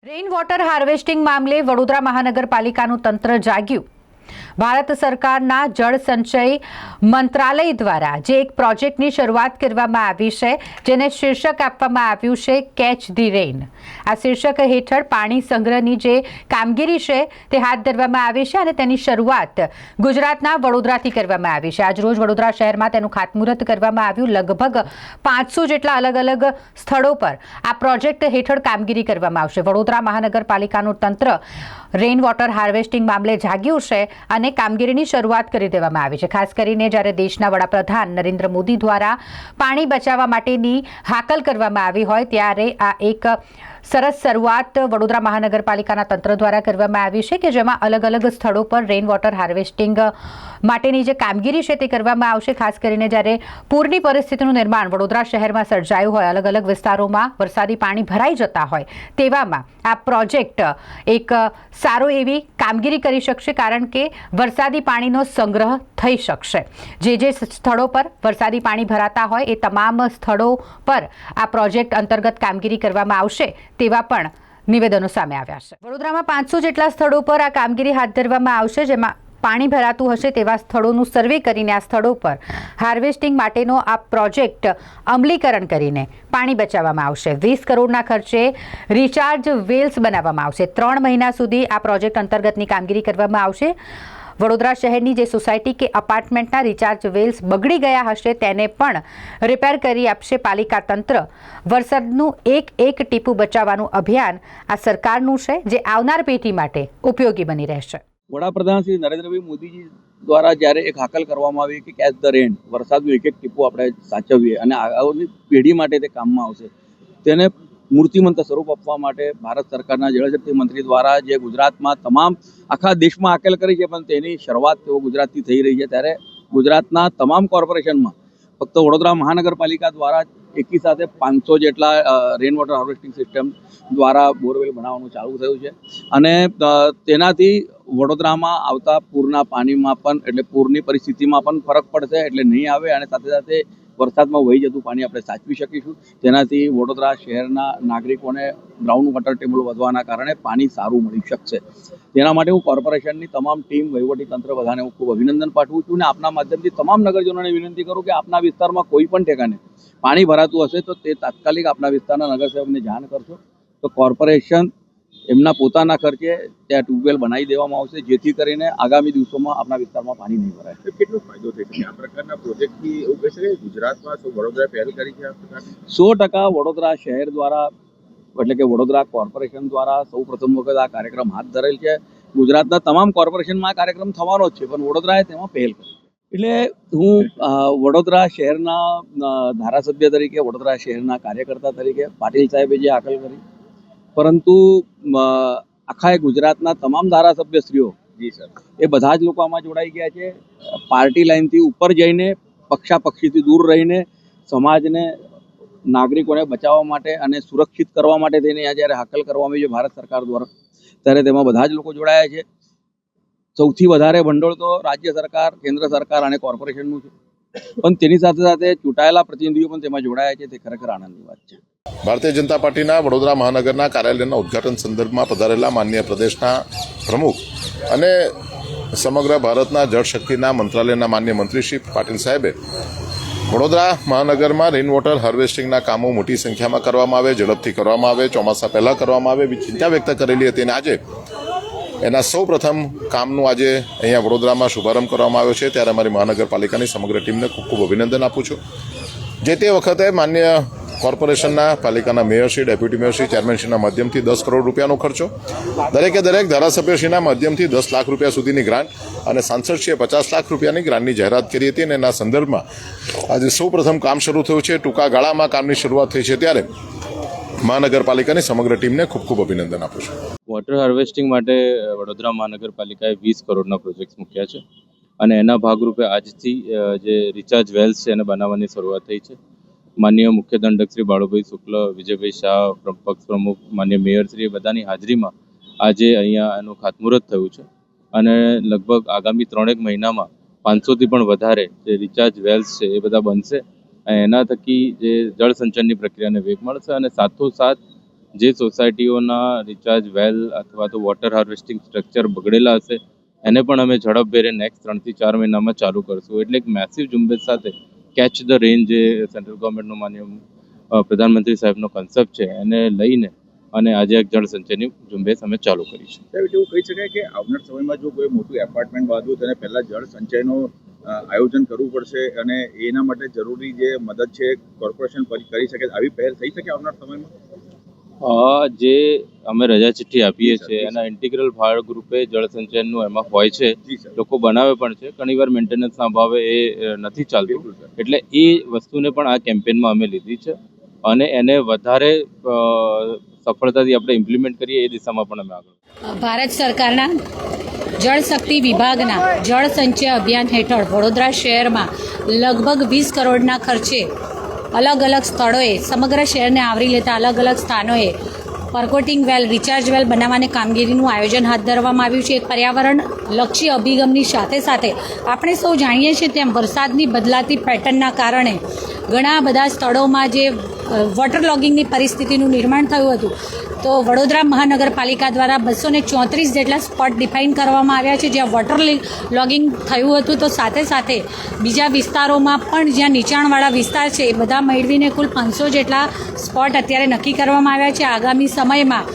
Rain water harvesting મામલે વડોદરા મહાનગરપાલિકાનું તંત્ર જાગ્યું। ભારત સરકારના જળ સંચય મંત્રાલય દ્વારા જે એક પ્રોજેક્ટની શરૂઆત કરવામાં આવી છે, જેને શીર્ષક આપવામાં આવ્યું છે કેચ ધી રેઇન। આ શીર્ષક હેઠળ પાણી સંગ્રહની જે કામગીરી છે તે હાથ ધરવામાં આવી છે અને તેની શરૂઆત ગુજરાતના વડોદરાથી કરવામાં આવી છે। આજરોજ વડોદરા શહેરમાં તેનું ખાતમુહૂર્ત કરવામાં આવ્યું। લગભગ 500 જેટલા અલગ અલગ સ્થળો પર આ પ્રોજેક્ટ હેઠળ કામગીરી કરવામાં આવશે। વડોદરા મહાનગરપાલિકાનું તંત્ર રેઇન વોટર હાર્વેસ્ટિંગ મામલે જાગ્યું છે અને કામગીરીની શરૂઆત કરી દેવામાં આવી છે। ખાસ કરીને જ્યારે દેશના વડાપ્રધાન નરેન્દ્ર મોદી દ્વારા પાણી બચાવવા માટેની હાકલ કરવામાં આવી હોય ત્યારે આ એક સરસ શરૂઆત વડોદરા મહાનગરપાલિકાના તંત્ર દ્વારા કરવામાં આવી છે કે જેમાં અલગ અલગ સ્થળો પર રેઇન વોટર હાર્વેસ્ટિંગ માટેની જે કામગીરી છે તે કરવામાં આવશે। ખાસ કરીને જ્યારે પૂરની પરિસ્થિતિનું નિર્માણ વડોદરા શહેરમાં સર્જાયું હોય, અલગ અલગ વિસ્તારોમાં વરસાદી પાણી ભરાઈ જતા હોય તેવામાં આ પ્રોજેક્ટ એક સારો એવી કામગીરી કરી શકશે, કારણ કે વરસાદી પાણીનો સંગ્રહ થઈ શકશે। જે સ્થળો પર વરસાદી પાણી ભરાતા હોય એ તમામ સ્થળો પર આ પ્રોજેક્ટ અંતર્ગત કામગીરી કરવામાં આવશે તેવા પણ નિવેદનો સામે આવ્યા છે। વડોદરામાં 500 જેટલા સ્થળો પર આ કામગીરી હાથ ધરવામાં આવશે, જેમાં પાણી ભરાતું હશે તેવા સ્થળોનું સર્વે કરીને આ સ્થળો પર હાર્વેસ્ટિંગ માટેનો આ પ્રોજેક્ટ અમલીકરણ કરીને પાણી બચાવવામાં આવશે। 20 કરોડના ખર્ચે રિચાર્જ વેલ્સ બનાવવામાં આવશે। 3 મહિના સુધી આ પ્રોજેક્ટ અંતર્ગતની કામગીરી કરવામાં આવશે। વડોદરા શહેરની જે સોસાયટી કે અપાર્ટમેન્ટના રિચાર્જ વેલ્સ બગડી ગયા હશે તેને પણ રિપેર કરી આપશે પાલિકા તંત્ર। વરસાદનું એક ટીપું બચાવવાનું અભિયાન આ સરકારનું છે, જે આવનાર પેઢી માટે ઉપયોગી બની રહેશે। વડાપ્રધાન શ્રી નરેન્દ્રભાઈ મોદીજી દ્વારા જ્યારે એક હાકલ કરવામાં આવી કે કેચ ધ રેન, વરસાદનું એક ટીપું આપણે સાચવીએ અને આગળની પેઢી માટે તે કામમાં આવશે, તેને મૂર્તિમંત સ્વરૂપ આપવા માટે ભારત સરકારના જળશક્તિ મંત્રી દ્વારા જે ગુજરાતમાં તમામ આખા દેશમાં હાકલ કરી છે, પણ તેની શરૂઆત તેઓ ગુજરાતથી થઈ રહી છે। ત્યારે ગુજરાતના તમામ કોર્પોરેશનમાં ફક્ત વડોદરા મહાનગરપાલિકા દ્વારા એકી સાથે 500 જેટલા રેઇન વોટર હાર્વેસ્ટિંગ સિસ્ટમ દ્વારા બોરવેલ બનાવવાનું ચાલુ થયું છે અને તેનાથી વડોદરામાં આવતા પૂરના પાણીમાં પણ એટલે પૂરની પરિસ્થિતિમાં પણ ફરક પડશે, એટલે નહીં આવે અને સાથે સાથે વરસાદમાં વહી જતું પાણી આપણે સાચવી શકીશું। તેનાથી વડોદરા શહેરના નાગરિકોને ગ્રાઉન્ડ વોટર ટેબલ વધવાના કારણે પાણી સારું મળી શકશે। તેના માટે હું કોર્પોરેશનની તમામ ટીમ, વહીવટીતંત્ર બધાને હું ખૂબ અભિનંદન પાઠવું છું અને આપના માધ્યમથી તમામ નગરજનોને વિનંતી કરું કે આપના વિસ્તારમાં કોઈ પણ ઠેકાને પાણી ભરાતું હશે તો તે તાત્કાલિક આપના વિસ્તારના નગરસેવકને જાણ કરશો તો કોર્પોરેશન એમના પોતાના ખર્ચે ત્યાં ટ્યુબવેલ બનાવી દેવામાં આવશે, જેથી કરીને આગામી દિવસોમાં આપણા વિસ્તારમાં પાણી નહીં ભરાય। કેટલો ફાયદો થઈ શકે આ પ્રકારના પ્રોજેક્ટથી? એવું કહે છે કે ગુજરાતમાં વડોદરા પહેલ કરી છે આ પ્રકારની? 100% વડોદરા શહેર દ્વારા એટલે કે વડોદરા કોર્પોરેશન દ્વારા સૌ પ્રથમ વખત આ કાર્યક્રમ હાથ ધરેલ છે। ગુજરાતના તમામ કોર્પોરેશનમાં આ કાર્યક્રમ થવાનો જ છે, પણ વડોદરાએ તેમાં પહેલ કરી। એટલે હું વડોદરા શહેરના ધારાસભ્ય તરીકે, વડોદરા શહેરના કાર્યકર્તા તરીકે પાટીલ સાહેબે જે હાકલ કરી, પરંતુ આખા ગુજરાતના તમામ ધારાસભ્યશ્રીઓ એ બધા જ લોકો આમાં જોડાઈ ગયા છે। પાર્ટી લાઇનથી ઉપર જઈને, પક્ષાપક્ષીથી દૂર રહીને સમાજને, નાગરિકોને બચાવવા માટે અને સુરક્ષિત કરવા માટે થઈને જ્યારે હાકલ કરવામાં આવી છે ભારત સરકાર દ્વારા, ત્યારે તેમાં બધા જ લોકો જોડાયા છે। સૌથી વધારે ભંડોળ તો રાજ્ય સરકાર, કેન્દ્ર સરકાર અને કોર્પોરેશનનું છે, પણ તેની સાથે સાથે ચૂંટાયેલા પ્રતિનિધિઓ પણ તેમાં જોડાયા છે, તે ખરેખર આનંદની વાત છે। ભારતીય જનતા પાર્ટીના વડોદરા મહાનગરના કાર્યાલયના ઉદ્ઘાટન સંદર્ભમાં પધારેલા માનનીય પ્રદેશના પ્રમુખ અને સમગ્ર ભારતના જળશક્તિના મંત્રાલયના માનનીય મંત્રી શ્રી પાટીલ સાહેબે વડોદરા મહાનગરમાં રેઇન વોટર હાર્વેસ્ટિંગના કામો મોટી સંખ્યામાં કરવામાં આવે, ઝડપથી કરવામાં આવે, ચોમાસા પહેલાં કરવામાં આવે એવી ચિંતા વ્યક્ત કરેલી હતી અને આજે એના સૌ પ્રથમ કામનું આજે અહીંયા વડોદરામાં શુભારંભ કરવામાં આવ્યો છે। ત્યારે અમારી મહાનગરપાલિકાની સમગ્ર ટીમને ખૂબ ખૂબ અભિનંદન આપું છું। જે તે વખતે માન્ય કોર્પોરેશનના પાલિકાના મેયરશ્રી, ડેપ્યુટી મેયરશ્રી, ચેરમેનશ્રીના માધ્યમથી 10 કરોડ રૂપિયાનો ખર્ચો, દરેકે દરેક ધારાસભ્યશ્રીના માધ્યમથી 10 લાખ રૂપિયા સુધીની ગ્રાન્ટ અને સાંસદશ્રીએ 50 લાખ રૂપિયાની ગ્રાન્ટની જાહેરાત કરી હતી અને એના સંદર્ભમાં આજે સૌ પ્રથમ કામ શરૂ થયું છે। ટૂંકા ગાળામાં કામની શરૂઆત થઈ છે, ત્યારે મહાનગરપાલિકાની સમગ્ર ટીમને ખૂબ ખૂબ અભિનંદન આપું છું। વોટર હાર્વેસ્ટિંગ માટે વડોદરા મહાનગરપાલિકાએ 20 કરોડના પ્રોજેક્ટ્સ મૂક્યા છે અને એના ભાગરૂપે આજથી જે રિચાર્જ વેલ્સ છે એને બનાવવાની શરૂઆત થઈ છે। માનનીય મુખ્ય દંડક શ્રી બાળુભાઈ શુક્લ, વિજયભાઈ શાહ, પક્ષ પ્રમુખ, માન્ય મેયરશ્રી એ બધાની હાજરીમાં આજે અહીંયા એનું ખાતમુહૂર્ત થયું છે અને લગભગ આગામી 3 મહિનામાં 500થી પણ વધારે જે રિચાર્જ વેલ્સ છે એ બધા બનશે અને એના થકી જે જળ સંચયની પ્રક્રિયાને વેગ મળશે અને સાથોસાથ જે સોસાયટીઓના રિચાર્જ વેલ અથવા તો વોટર હાર્વેસ્ટિંગ સ્ટ્રક્ચર બગડેલા હશે એને પણ અમે ઝડપભેરે નેક્સ્ટ 3 થી 4 મહિનામાં ચાલુ કરશું. એટલે એક મેસિવ ઝુંબેશ સાથે કેચ ધ રેન જે સેન્ટ્રલ ગવર્મેન્ટનો માન્ય પ્રધાનમંત્રી સાહેબનો કન્સેપ્ટ છે એને લઈને અને આજે એક જળ સંચયની ઝુંબેશ અમે ચાલુ કરી છે. સાહેબ, એવું કહી શકાય કે આવનાર સમયમાં જો કોઈ મોટું એપાર્ટમેન્ટ બાંધવું તેને પહેલા જળ સંચયનો આયોજન કરવું પડશે અને એના માટે જરૂરી જે મદદ છે કોર્પોરેશન કરી શકે, આવી પહેલ થઈ શકે આવનાર સમયમાં? જે અમે રજા ચિઠ્ઠી આપીએ છીએ એના ઇન્ટિગ્રલ ભાગ રૂપે જળ સંચયનનું એમાં હોય છે. જી સર. લોકો બનાવે પણ છે, ઘણીવાર મેન્ટેનન્સના અભાવે એ નથી ચાલતું. બિલકુલ સર. એટલે એ વસ્તુને પણ આ કેમ્પેનમાં અમે લીધી છે અને એને વધારે સફળતાથી આપણે ઇમ્પ્લિમેન્ટ કરીએ એ દિશામાં પણ અમે આગળ. ભારત સરકારના જળ શક્તિ વિભાગના જળ સંચય અભિયાન હેઠળ વડોદરા શહેરમાં લગભગ 20 કરોડના ખર્ચે અલગ અલગ સ્થળોએ સમગ્ર શહેરને આવરી લેતા અલગ અલગ સ્થાનોએ પરકોટિંગ વેલ, રિચાર્જ વેલ બનાવવાની કામગીરીનું આયોજન હાથ ધરવામાં આવ્યું છે. એક પર્યાવરણ લક્ષી અભિગમની સાથે સાથે આપણે સૌ જાણીએ છીએ તેમ વરસાદની બદલાતી પેટર્નના કારણે ઘણા બધા સ્થળોમાં જે વોટર લોગિંગની પરિસ્થિતિનું નિર્માણ થયું હતું, તો વડોદરા મહાનગરપાલિકા દ્વારા 234 જેટલા સ્પોટ ડિફાઇન કરવામાં આવ્યા છે જ્યાં વોટર લોગિંગ થયું હતું. તો સાથે સાથે બીજા વિસ્તારોમાં પણ જ્યાં નીચાણવાળા વિસ્તાર છે એ બધા મેળવીને કુલ 500 જેટલા સ્પોટ અત્યારે નક્કી કરવામાં આવ્યા છે. આગામી સમયમાં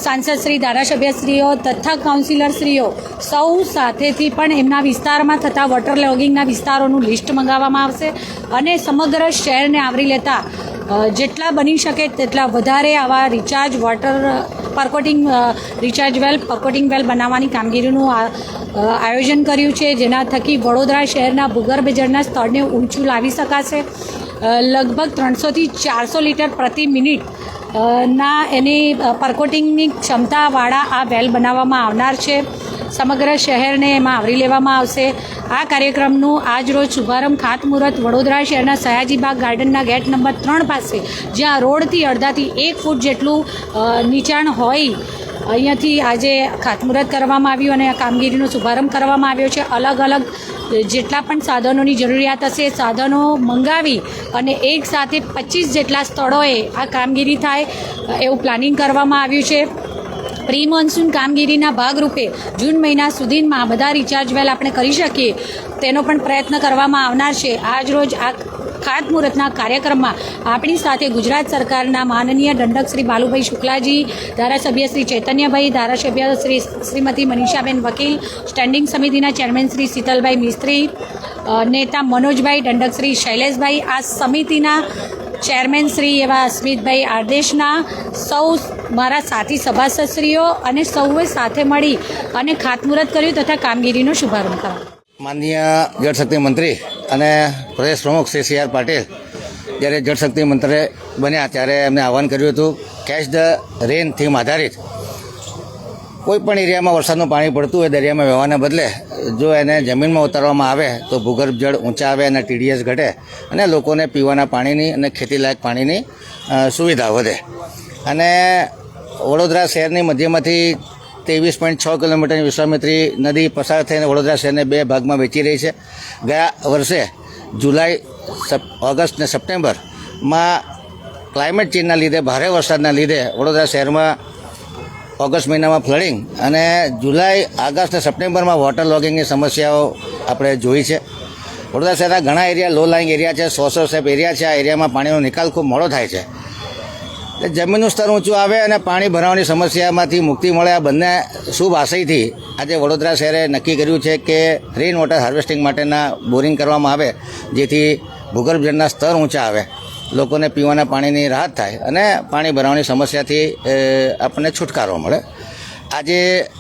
સાંસદશ્રી, ધારાસભ્યશ્રીઓ તથા કાઉન્સિલરશ્રીઓ સૌ સાથેથી પણ એમના વિસ્તારમાં થતા વોટર લોગિંગના વિસ્તારોનું લિસ્ટ મંગાવવામાં આવશે અને સમગ્ર શહેરને આવરી લેતા જેટલા બની શકે તેટલા વધારે આવા રિચાર્જ વોટર રિચાર્જ વેલ, પરકોટિંગ વેલ બનાવવાની કામગીરીનું આયોજન કર્યું છે, જેના થકી વડોદરા શહેરના ભૂગર્ભ જળના સ્તરને ઊંચું લાવી શકાશે. લગભગ 300 થી 400 લીટર પ્રતિ મિનિટ ના એની પરકોટિંગની ક્ષમતાવાળા આ વેલ બનાવવામાં આવનાર છે. સમગ્ર શહેરને એમાં આવરી લેવામાં આવશે. આ કાર્યક્રમનું આજ રોજ શુભારંભ ખાતમુહૂર્ત વડોદરા શહેરના સયાજીબાગ ગાર્ડનના ગેટ નંબર 3 પાસે, જ્યાં રોડથી અડધાથી 1 ફૂટ જેટલું નીચાણ હોય, અહીંયાથી આજે ખાતમુહૂર્ત કરવામાં આવ્યું અને આ કામગીરીનો શુભારંભ કરવામાં આવ્યો છે. અલગ અલગ જેટલા પણ સાધનોની જરૂરિયાત હશે સાધનો મંગાવી અને એક સાથે 25 જેટલા સ્થળોએ આ કામગીરી થાય એવું પ્લાનિંગ કરવામાં આવ્યું છે. પ્રી મોન્સૂન કામગીરીના ભાગરૂપે જૂન મહિના સુધીમાં બધા રિચાર્જ વેલ આપણે કરી શકીએ તેનો પણ પ્રયત્ન કરવામાં આવનાર છે. આજ રોજ આ ખાતમુહૂર્તના કાર્યક્રમમાં આપણી સાથે ગુજરાત સરકારના માનનીય દંડક શ્રી બાલુભાઈ શુક્લાજી, ધારાસભ્ય શ્રી ચૈતન્યભાઈ, ધારાસભ્ય શ્રીમતી મનીષાબેન વકીલ, સ્ટેન્ડિંગ સમિતિના ચેરમેન શ્રી શીતલભાઈ મિસ્ત્રી, નેતા મનોજભાઈ, દંડક શ્રી શૈલેષભાઈ, આ સમિતિના ચેરમેન શ્રી એવા સ્મિતભાઈ આદેશના સૌ મારા સાથી સભાસદશ્રીઓ અને સૌએ સાથે મળી અને ખાતમુહૂર્ત કર્યું તથા કામગીરીનો શુભારંભ કર્યો. માનનીય જળશક્તિ મંત્રી અને પ્રદેશ પ્રમુખ શ્રી સી આર પાટીલ જ્યારે જળશક્તિ મંત્રી બન્યા ત્યારે એમને આહવાન કર્યું હતું કેચ ધ રેન થીમ આધારિત કોઈ પણ એરિયામાં વરસાદનું પાણી પડતું હોય દરિયામાં વહેવાના બદલે જો એને જમીનમાં ઉતારવામાં આવે તો ભૂગર્ભ જળ ઊંચા આવે અને TDS ઘટે અને લોકોને પીવાના પાણીની અને ખેતીલાયક પાણીની સુવિધા વધે. અને વડોદરા શહેરની મધ્યમાંથી 23.6 કિલોમીટરની વિશ્વામિત્રી નદી પસાર થઈને વડોદરા શહેરને 2 ભાગમાં વહેંચી રહી છે. ગયા વર્ષે જુલાઈ, ઓગસ્ટ અને સપ્ટેમ્બરમાં ક્લાઇમેટ ચેન્જના લીધે, ભારે વરસાદના લીધે વડોદરા શહેરમાં ઓગસ્ટ મહિનામાં ફ્લડિંગ અને જુલાઈ, ઓગસ્ટ અને સપ્ટેમ્બરમાં વોટર લોગિંગની સમસ્યાઓ આપણે જોઈ છે. વડોદરા શહેરના ઘણા એરિયા લો લાઇંગ એરિયા છે, સોર્સેપ એરિયા છે. આ એરિયામાં પાણીનો નિકાલ ખૂબ મોડો થાય છે. જમીનનું સ્તર ઊંચું આવે અને પાણી ભરાવાની સમસ્યામાંથી મુક્તિ મળે, આ બંને શુભ આશયથી આજે વડોદરા શહેરે નક્કી કર્યું છે કે રેઇન વોટર હાર્વેસ્ટિંગ માટેના બોરિંગ કરવામાં આવે, જેથી ભૂગર્ભ જળના સ્તર ઊંચા આવે, લોકોને પીવાના પાણીની રાહત થાય અને પાણી ભરાવાની સમસ્યાથી આપણને છુટકારો મળે. આજે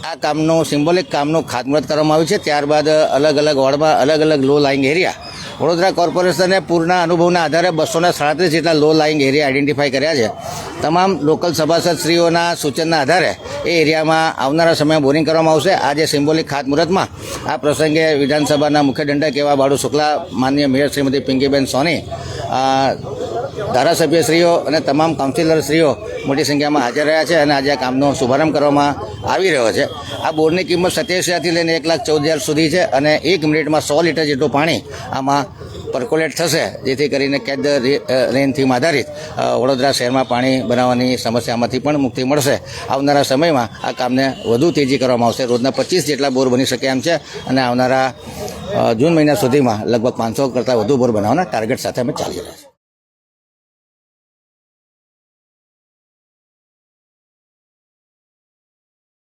આ કામનું સિમ્બોલિક કામનું ખાતમુહૂર્ત કરવામાં આવ્યું છે. ત્યારબાદ અલગ અલગ વોર્ડમાં અલગ અલગ લો લાઇંગ એરિયા વડોદરા કોર્પોરેશને પૂરના અનુભવના આધારે 237 જેટલા લો લાઇંગ એરિયા આઈડેન્ટિફાઈ કર્યા છે. તમામ લોકલ સભાસદશ્રીઓના સૂચનના આધારે એ એરિયામાં આવનારા સમયમાં બોરિંગ કરવામાં આવશે. આજે સિમ્બોલિક ખાતમુહૂર્તમાં આ પ્રસંગે વિધાનસભાના મુખ્ય દંડક એવા બાળુ શુક્લા, માનનીય મેયર શ્રીમતી પિંકીબેન સોની, ધારાસભ્યશ્રીઓ અને તમામ કાઉન્સિલરશ્રીઓ મોટી સંખ્યામાં હાજર રહ્યા છે અને આજે આ કામનો શુભારંભ કરવામાં આવી રહ્યો છે. આ બોરની કિંમત 87,000થી લઈને 1,14,000 સુધી છે અને 1 મિનિટમાં 100 લીટર જેટલું પાણી આમાં પર્કોલેટ થશે, જેથી કરીને કેચ ધ રેન થીમ આધારિત વડોદરા શહેરમાં પાણી બનાવવાની સમસ્યામાંથી પણ મુક્તિ મળશે. આવનારા સમયમાં આ કામને વધુ તેજી કરવામાં આવશે. રોજના 25 જેટલા બોર બની શકે એમ છે અને આવનારા જૂન મહિના સુધીમાં લગભગ 500 કરતાં વધુ બોર બનાવવાના ટાર્ગેટ સાથે અમે ચાલી રહ્યા છીએ.